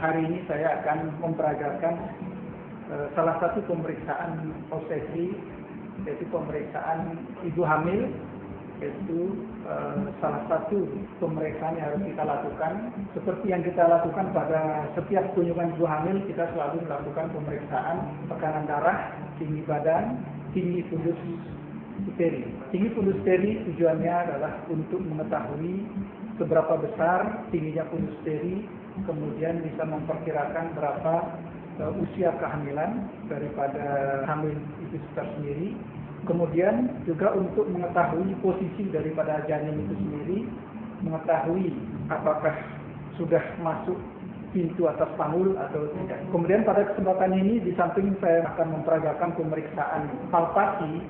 hari ini saya akan memperagakan salah satu pemeriksaan obsesi, yaitu pemeriksaan ibu hamil, yaitu salah satu pemeriksaan yang harus kita lakukan. Seperti yang kita lakukan pada setiap kunjungan ibu hamil, kita selalu melakukan pemeriksaan tekanan darah, tinggi badan, tinggi fundus uteri. Tinggi fundus uteri tujuannya adalah untuk mengetahui seberapa besar tingginya fundus uteri, kemudian bisa memperkirakan berapa usia kehamilan daripada hamil itu sendiri. Kemudian juga untuk mengetahui posisi daripada janin itu sendiri, mengetahui apakah sudah masuk pintu atas panggul atau tidak. Kemudian pada kesempatan ini, di samping saya akan memperagakan pemeriksaan palpasi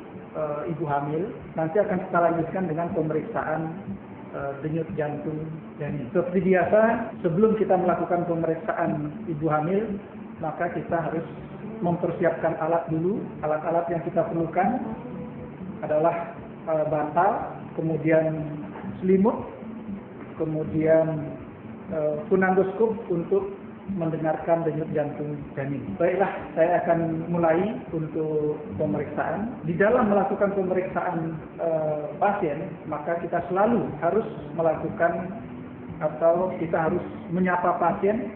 ibu hamil, nanti akan kita lanjutkan dengan pemeriksaan denyut jantung janin. Seperti biasa, sebelum kita melakukan pemeriksaan ibu hamil, maka kita harus mempersiapkan alat dulu. Alat-alat yang kita perlukan adalah bantal, kemudian selimut, kemudian funandoskop untuk mendengarkan denyut jantung janin. Baiklah, saya akan mulai untuk pemeriksaan. Di dalam melakukan pemeriksaan pasien, maka kita selalu harus melakukan atau kita harus menyapa pasien,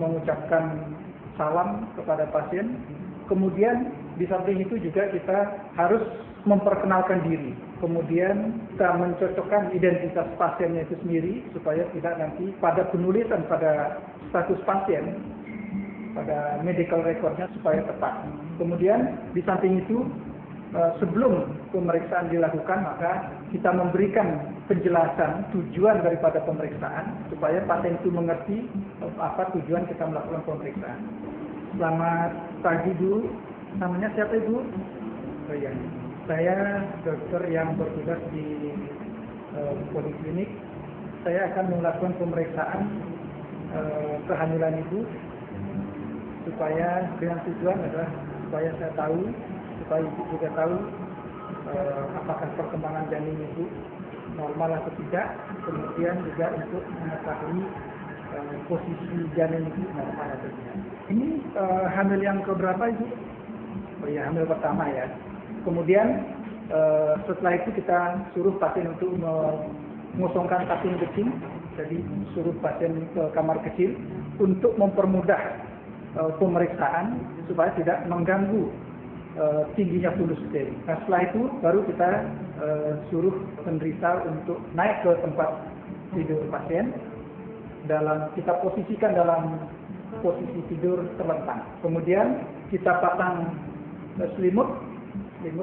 mengucapkan salam kepada pasien. Kemudian di samping itu juga kita harus memperkenalkan diri. Kemudian kita mencocokkan identitas pasiennya itu sendiri supaya tidak nanti pada penulisan pada status pasien, pada medical recordnya supaya tepat. Kemudian di samping itu sebelum pemeriksaan dilakukan, maka kita memberikan penjelasan tujuan daripada pemeriksaan supaya pasien itu mengerti apa tujuan kita melakukan pemeriksaan. Selamat pagi Bu, namanya siapa Ibu? Oh iya, saya dokter yang bertugas di poliklinik. Saya akan melakukan pemeriksaan kehamilan Ibu supaya dengan tujuan adalah supaya saya tahu, supaya Ibu juga tahu apakah perkembangan janin Ibu normal atau tidak, kemudian juga untuk mengetahui posisi janin Ibu normal atau tidak. Ini hamil yang keberapa Ibu? Oh iya, hamil pertama ya. Kemudian setelah itu kita suruh pasien untuk mengosongkan kasing kecil, jadi suruh pasien ke kamar kecil untuk mempermudah pemeriksaan supaya tidak mengganggu tingginya fundus uteri. Nah, setelah itu baru kita suruh penderita untuk naik ke tempat tidur pasien. Kita posisikan dalam posisi tidur terlentang. Kemudian kita pasang selimut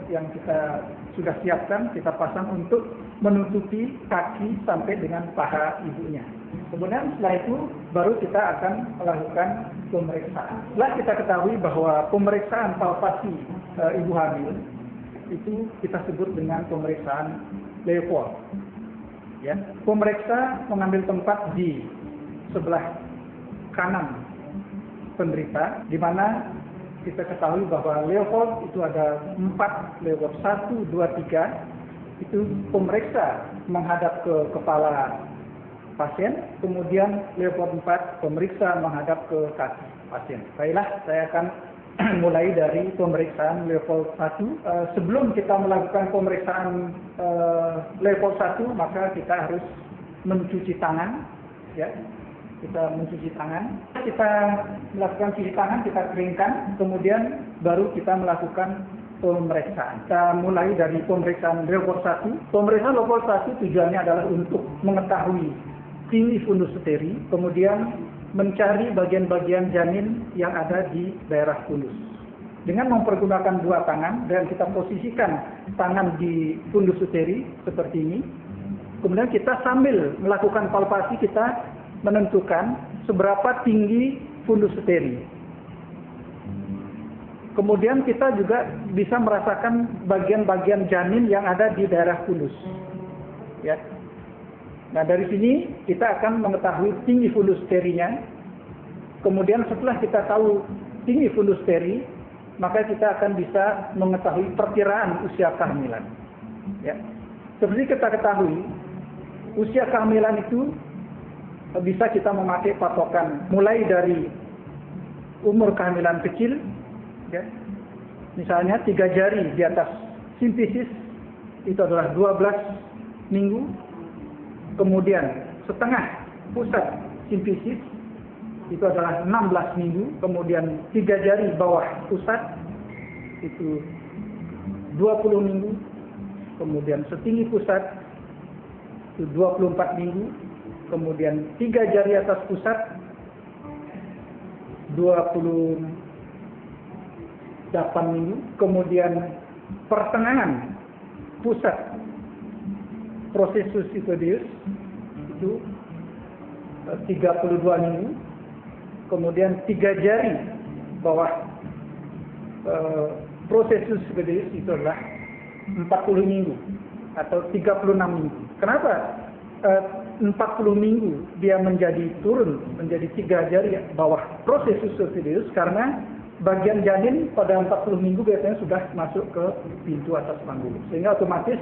yang kita sudah siapkan, kita pasang untuk menutupi kaki sampai dengan paha ibunya. Kemudian setelah itu baru kita akan melakukan pemeriksaan. Setelah kita ketahui bahwa pemeriksaan palpasi ibu hamil itu kita sebut dengan pemeriksaan Leopold. Ya, pemeriksa mengambil tempat di sebelah kanan penderita, di mana kita ketahui bahwa Leopold itu ada 4, Leopold 1, 2, 3. Itu pemeriksa menghadap ke kepala pasien, kemudian Leopold 4 pemeriksa menghadap ke kaki pasien. Baiklah, saya akan mulai dari pemeriksaan Leopold 1. Sebelum kita melakukan pemeriksaan Leopold 1, maka kita harus mencuci tangan, ya. Kita mencuci tangan, kita melakukan cuci tangan, kita keringkan, kemudian baru kita melakukan pemeriksaan. Kita mulai dari pemeriksaan Leopold 1. Pemeriksaan Leopold 1 tujuannya adalah untuk mengetahui tinggi fundus uteri, kemudian mencari bagian-bagian janin yang ada di daerah fundus. Dengan mempergunakan dua tangan dan kita posisikan tangan di fundus uteri seperti ini, kemudian kita sambil melakukan palpasi kita menentukan seberapa tinggi fundus uteri. Kemudian kita juga bisa merasakan bagian-bagian janin yang ada di daerah fundus. Ya. Nah, dari sini kita akan mengetahui tinggi fundus uterinya. Kemudian setelah kita tahu tinggi fundus uteri, maka kita akan bisa mengetahui perkiraan usia kehamilan. Ya. Seperti kita ketahui, usia kehamilan itu bisa kita memakai patokan mulai dari umur kehamilan kecil, ya. Misalnya 3 jari di atas simfisis itu adalah 12 minggu, kemudian setengah pusat simfisis itu adalah 16 minggu, kemudian 3 jari bawah pusat itu 20 minggu, kemudian setinggi pusat itu 24 minggu, kemudian 3 jari atas pusat 28 minggu, kemudian pertengahan pusat processus itoideus itu 32 minggu, kemudian 3 jari bawah processus itoideus itu adalah 40 minggu atau 36 minggu. Kenapa 40 minggu dia menjadi turun menjadi 3 jari bawah processus itoideus? Karena bagian janin pada 40 minggu biasanya sudah masuk ke pintu atas panggul, sehingga otomatis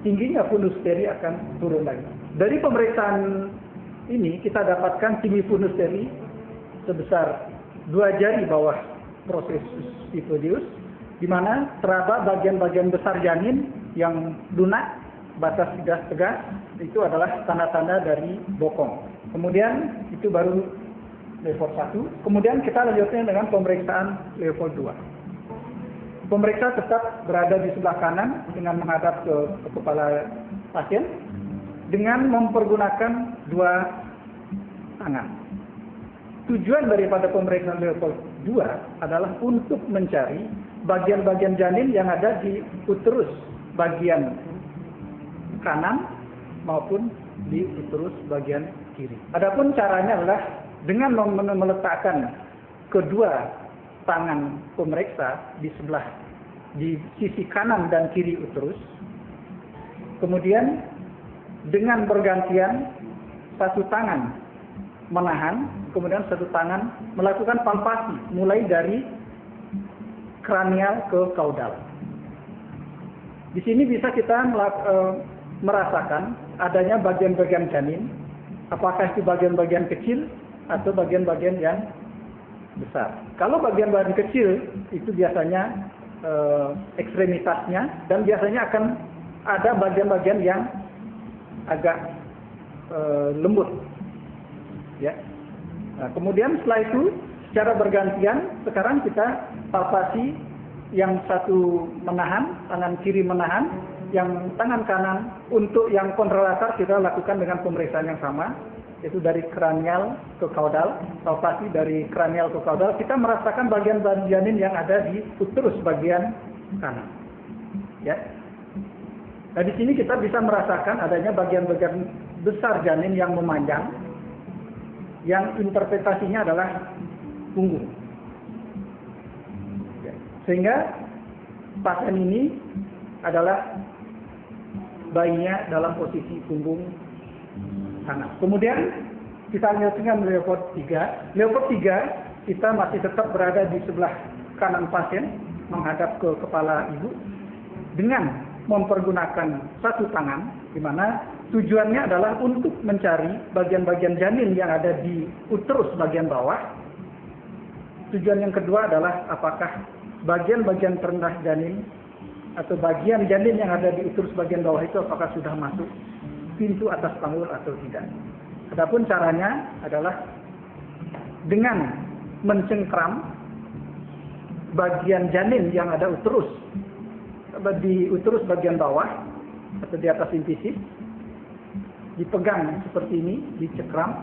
tingginya fundus steri akan turun lagi. Dari pemeriksaan ini kita dapatkan tinggi fundus steri sebesar 2 jari bawah processus itoideus, di mana teraba bagian-bagian besar janin yang lunak, batas tegas itu adalah tanda-tanda dari bokong. Kemudian itu baru level 1. Kemudian kita lanjutkan dengan pemeriksaan level 2. Pemeriksa tetap berada di sebelah kanan dengan menghadap ke kepala pasien dengan mempergunakan 2 tangan. Tujuan daripada pemeriksaan level 2 adalah untuk mencari bagian-bagian janin yang ada di uterus bagian kanan maupun di uterus bagian kiri. Adapun caranya adalah dengan meletakkan kedua tangan pemeriksa di sisi kanan dan kiri uterus. Kemudian dengan bergantian satu tangan menahan, kemudian satu tangan melakukan palpasi mulai dari kranial ke kaudal. Di sini bisa kita merasakan adanya bagian-bagian janin, apakah itu bagian-bagian kecil atau bagian-bagian yang besar. Kalau bagian-bagian kecil itu biasanya ekstremitasnya, dan biasanya akan ada bagian-bagian yang agak lembut, ya. Nah, kemudian setelah itu secara bergantian sekarang kita palpasi, yang satu menahan, tangan kiri menahan, yang tangan kanan untuk yang kontralatar kita lakukan dengan pemeriksaan yang sama, yaitu dari kranial ke kaudal. Palpasi dari kranial ke kaudal, kita merasakan bagian-bagian janin yang ada di uterus bagian kanan, ya. Nah, di sini kita bisa merasakan adanya bagian-bagian besar janin yang memanjang, yang interpretasinya adalah punggung. Sehingga pasien ini adalah bayinya dalam posisi punggung kanan. Kemudian kita lanjutkan level 3. Level 3 kita masih tetap berada di sebelah kanan pasien menghadap ke kepala ibu dengan mempergunakan satu tangan, di mana tujuannya adalah untuk mencari bagian-bagian janin yang ada di uterus bagian bawah. Tujuan yang kedua adalah apakah bagian-bagian terendah janin atau bagian janin yang ada di uterus bagian bawah itu apakah sudah masuk pintu atas panggul atau tidak. Adapun caranya adalah dengan mencengkram bagian janin yang ada di uterus bagian bawah atau di atas simfisis, dipegang seperti ini, dicengkram.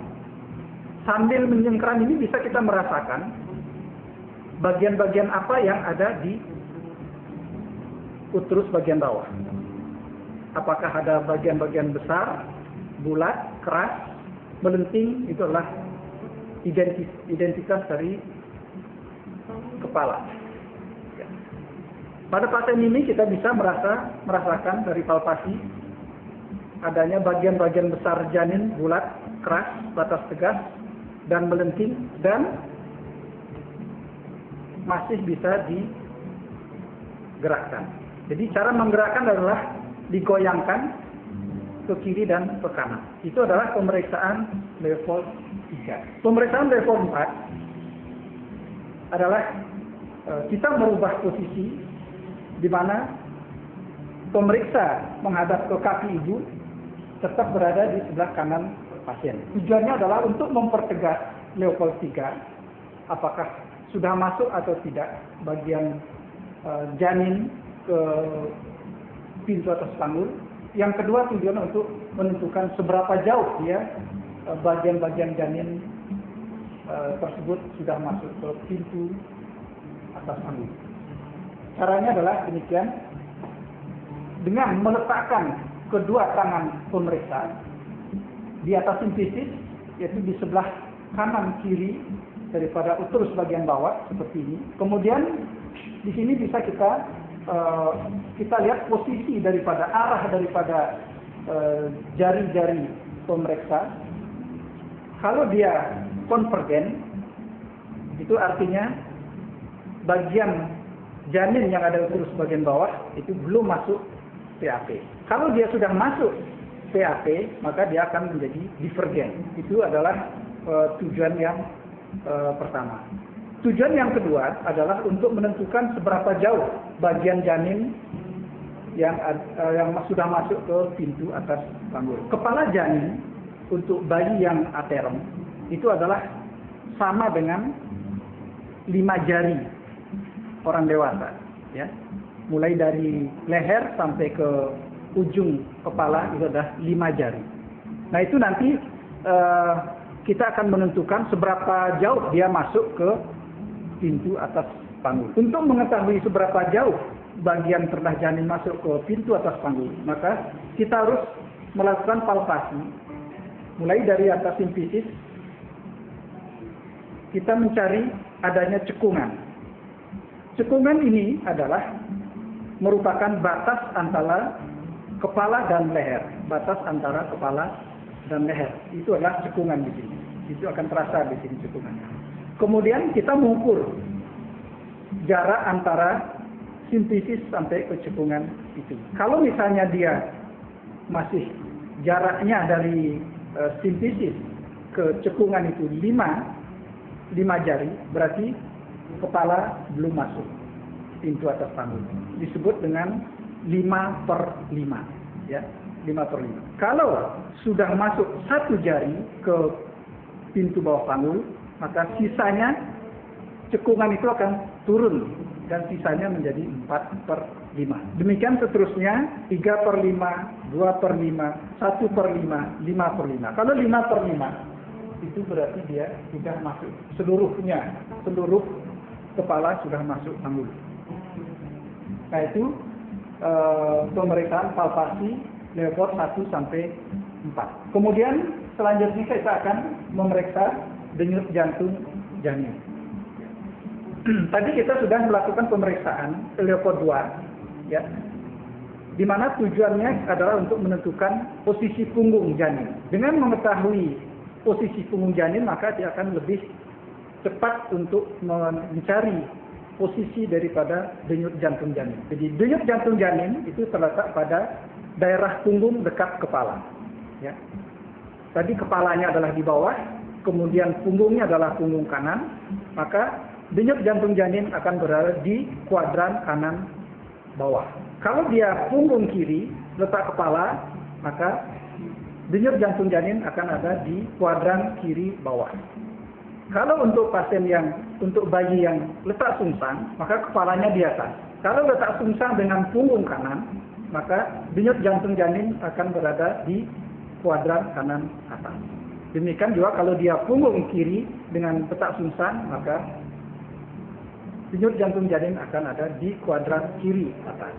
Sambil mencengkram ini bisa kita merasakan bagian-bagian apa yang ada di uterus bagian bawah. Apakah ada bagian-bagian besar, bulat, keras, melenting, itu adalah identitas dari kepala. Pada pasien ini kita bisa merasakan dari palpasi adanya bagian-bagian besar janin bulat, keras, batas tegas, dan melenting, dan masih bisa digerakkan. Jadi cara menggerakkan adalah digoyangkan ke kiri dan ke kanan. Itu adalah pemeriksaan level 3. Pemeriksaan level 4 adalah kita merubah posisi di mana pemeriksa menghadap ke kaki ibu tetap berada di sebelah kanan pasien. Tujuannya adalah untuk mempertegas level 3 apakah sudah masuk atau tidak bagian janin ke pintu atas panggul. Yang kedua tujuan untuk menentukan seberapa jauh ya bagian-bagian janin tersebut sudah masuk ke pintu atas panggul. Caranya adalah demikian, dengan meletakkan kedua tangan pemeriksa di atas sintesis, yaitu di sebelah kanan kiri daripada uterus bagian bawah seperti ini. Kemudian di sini bisa kita lihat posisi daripada arah daripada jari-jari pemeriksa. Kalau dia konvergen, itu artinya bagian janin yang ada uterus bagian bawah itu belum masuk PAP. Kalau dia sudah masuk PAP, maka dia akan menjadi divergen. Itu adalah tujuan yang pertama. Tujuan yang kedua adalah untuk menentukan seberapa jauh bagian janin yang sudah masuk ke pintu atas panggul. Kepala janin untuk bayi yang aterm itu adalah sama dengan 5 jari orang dewasa, ya. Mulai dari leher sampai ke ujung kepala itu adalah 5 jari. Nah itu nanti kita akan menentukan seberapa jauh dia masuk ke pintu atas panggul. Untuk mengetahui seberapa jauh bagian terdah janin masuk ke pintu atas panggul, maka kita harus melakukan palpasi. Mulai dari atas simfisis, kita mencari adanya cekungan. Cekungan ini adalah merupakan batas antara kepala dan leher. Batas antara kepala dan leher. Itu adalah cekungan di sini. Itu akan terasa di sini cekungannya. Kemudian kita mengukur jarak antara sintesis sampai ke cekungan itu. Kalau misalnya dia masih jaraknya dari sintesis ke cekungan itu 5 jari, berarti kepala belum masuk pintu atas panggul. Disebut dengan 5/5, ya, 5/5. Kalau sudah masuk 1 jari ke pintu bawah panggul, maka sisanya cekungan itu akan turun dan sisanya menjadi 4/5. Demikian seterusnya 3/5, 2/5, 1/5, 5/5. Kalau 5/5 itu berarti dia sudah masuk seluruhnya, seluruh kepala sudah masuk panggul. Nah itu pemeriksaan palpasi level 1 sampai 4. Kemudian selanjutnya kita akan memeriksa denyut jantung janin. Tadi kita sudah melakukan pemeriksaan level 2, ya, di mana tujuannya adalah untuk menentukan posisi punggung janin. Dengan mengetahui posisi punggung janin, maka dia akan lebih cepat untuk mencari posisi daripada denyut jantung janin. Jadi denyut jantung janin itu terletak pada daerah punggung dekat kepala. Ya. Tadi kepalanya adalah di bawah, kemudian punggungnya adalah punggung kanan, maka denyut jantung janin akan berada di kuadran kanan bawah. Kalau dia punggung kiri, letak kepala, maka denyut jantung janin akan ada di kuadran kiri bawah. Kalau untuk pasien untuk bayi yang letak sungsang, maka kepalanya di atas. Kalau letak sungsang dengan punggung kanan, maka denyut jantung janin akan berada di kuadran kanan atas. Demikian juga kalau dia punggung kiri dengan letak sungsang, maka denyut jantung janin akan ada di kuadran kiri atas.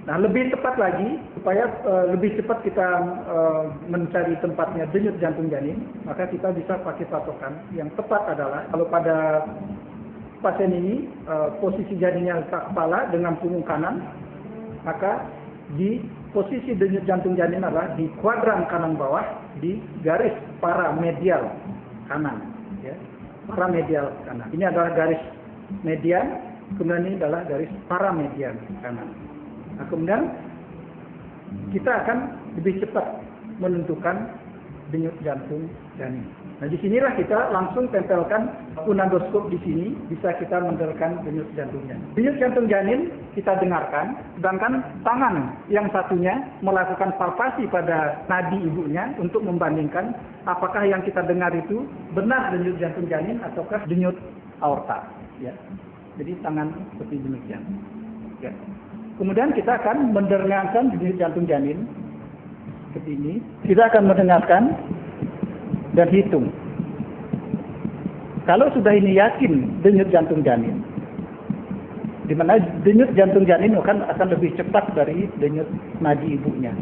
Nah, lebih tepat lagi, supaya lebih cepat kita mencari tempatnya denyut jantung janin, maka kita bisa pakai patokan. Yang tepat adalah, kalau pada pasien ini, posisi janinnya letak kepala dengan punggung kanan, maka di posisi denyut jantung janin adalah di kuadran kanan bawah, di garis paramedial kanan. Ya, paramedial kanan. Ini adalah garis median, kemudian ini adalah garis paramedian kanan. Nah, kemudian kita akan lebih cepat menentukan denyut jantung janin. Nah, disinilah kita langsung tempelkan unandoskop di sini, bisa kita menentukan denyut jantung janin. Denyut jantung janin kita dengarkan, sedangkan tangan yang satunya melakukan palpasi pada nadi ibunya untuk membandingkan apakah yang kita dengar itu benar denyut jantung janin ataukah denyut aorta. Ya. Jadi tangan seperti demikian. Ya. Kemudian kita akan mendengarkan denyut jantung janin seperti ini. Kita akan mendengarkan dan hitung. Kalau sudah ini yakin denyut jantung janin, di mana denyut jantung janin akan lebih cepat dari denyut nadi ibunya.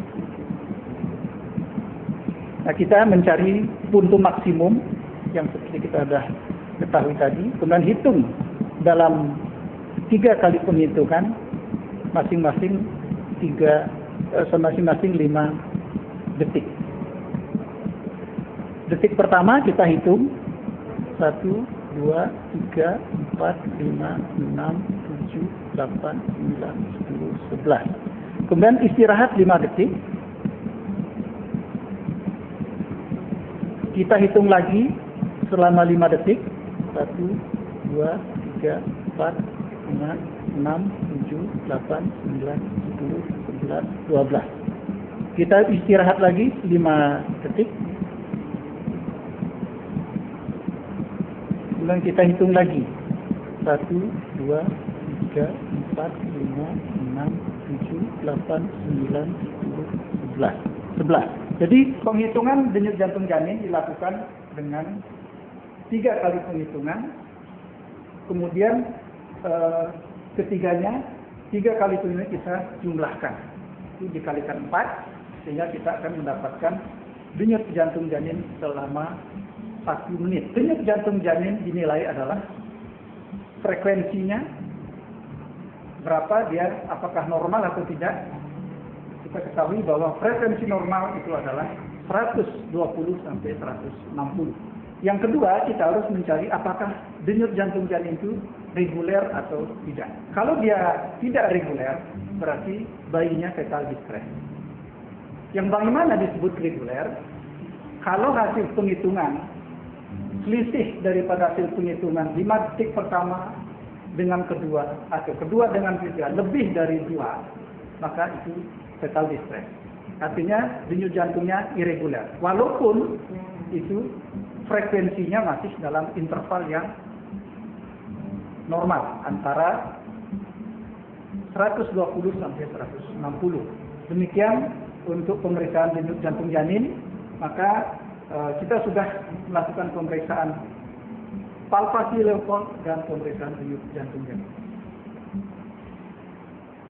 Nah, kita mencari puntu maksimum yang seperti kita sudah ketahui tadi, kemudian hitung dalam 3 kali penghitungan masing-masing 5 detik. Detik pertama kita hitung 1, 2, 3, 4, 5, 6, 7, 8, 9, 10, 11. Kemudian istirahat 5 detik. Kita hitung lagi selama 5 detik. 1, 2, 3, 4, 5, 6, 7, 8, 9, 10, 11, 12. Kita istirahat lagi 5 detik. Kemudian kita hitung lagi 1, 2, 3, 4, 5, 6, 7, 8, 9, 10, 11. Jadi penghitungan denyut jantung janin dilakukan dengan 3 kali penghitungan. Kemudian ketiganya 3 kali penghitungan kita jumlahkan. Itu dikalikan 4 sehingga kita akan mendapatkan denyut jantung janin selama 1 menit. Denyut jantung janin dinilai adalah frekuensinya berapa dia, apakah normal atau tidak. Kita ketahui bahwa frekuensi normal itu adalah 120 sampai 160. Yang kedua, kita harus mencari apakah denyut jantung janin itu reguler atau tidak. Kalau dia tidak reguler, berarti bayinya fetal distress. Yang bagaimana disebut reguler? Kalau hasil penghitungan selisih daripada hasil penghitungan 5 detik pertama dengan kedua atau kedua dengan ketiga lebih dari 2, maka itu fetal distress. Artinya denyut jantungnya irregular. Walaupun itu frekuensinya masih dalam interval yang normal antara 120 sampai 160. Demikian untuk pemeriksaan denyut jantung janin. Maka kita sudah melakukan pemeriksaan palpasi leukol dan pemeriksaan denyut jantung janin.